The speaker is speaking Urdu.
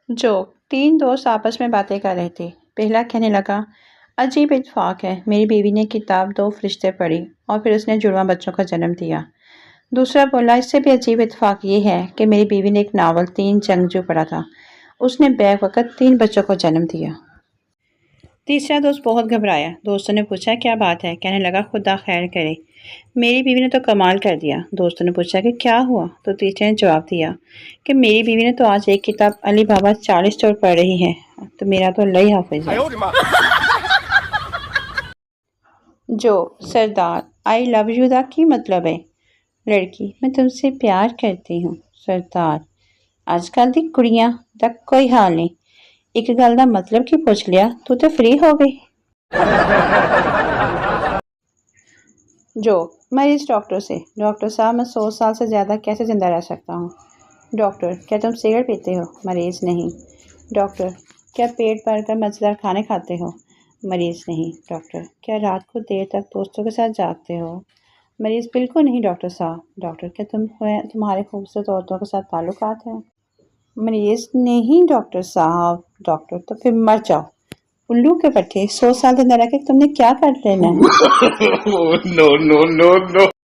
جو تین دوست آپس میں باتیں کر رہے تھے۔ پہلا کہنے لگا، عجیب اتفاق ہے، میری بیوی نے کتاب دو فرشتے پڑھی اور پھر اس نے جڑواں بچوں کا جنم دیا۔ دوسرا بولا، اس سے بھی عجیب اتفاق یہ ہے کہ میری بیوی نے ایک ناول تین جنگجو پڑھا تھا، اس نے بیک وقت تین بچوں کو جنم دیا۔ تیسرا دوست بہت گھبرایا۔ دوستوں نے پوچھا، کیا بات ہے؟ کہنے لگا، خدا خیر کرے، میری بیوی نے تو کمال کر دیا۔ دوستوں نے پوچھا کہ کیا ہوا؟ تو تیسرے نے جواب دیا کہ میری بیوی نے تو آج ایک کتاب علی بابا 40 چور پڑھ رہی ہے، تو میرا تو اللہ ہی حافظ ہے۔ جو سردار، آئی لو یو دا کی مطلب ہے؟ لڑکی، میں تم سے پیار کرتی ہوں۔ سردار، آج کل دی کڑیاں دا کوئی حال نہیں، ایک گل دا مطلب کی پوچھ لیا تو فری ہو گئی۔ جو مریض ڈاکٹر سے، ڈاکٹر صاحب میں 100 سال سے زیادہ کیسے زندہ رہ سکتا ہوں؟ ڈاکٹر، کیا تم سگریٹ پیتے ہو؟ مریض، نہیں۔ ڈاکٹر، کیا پیٹ بھر کر مزیدار کھانے کھاتے ہو؟ مریض، نہیں۔ ڈاکٹر، کیا رات کو دیر تک دوستوں کے ساتھ جاگتے ہو؟ مریض، بالکل نہیں ڈاکٹر صاحب۔ ڈاکٹر، کیا تمہارے خوبصورت عورتوں کے ساتھ تعلقات ہیں؟ مریض، نہیں ڈاکٹر صاحب۔ ڈاکٹر، تو پھر مر جاؤ، الو کے پٹھے، 100 سال زندہ رہ کے تم نے کیا کر لینا ہے؟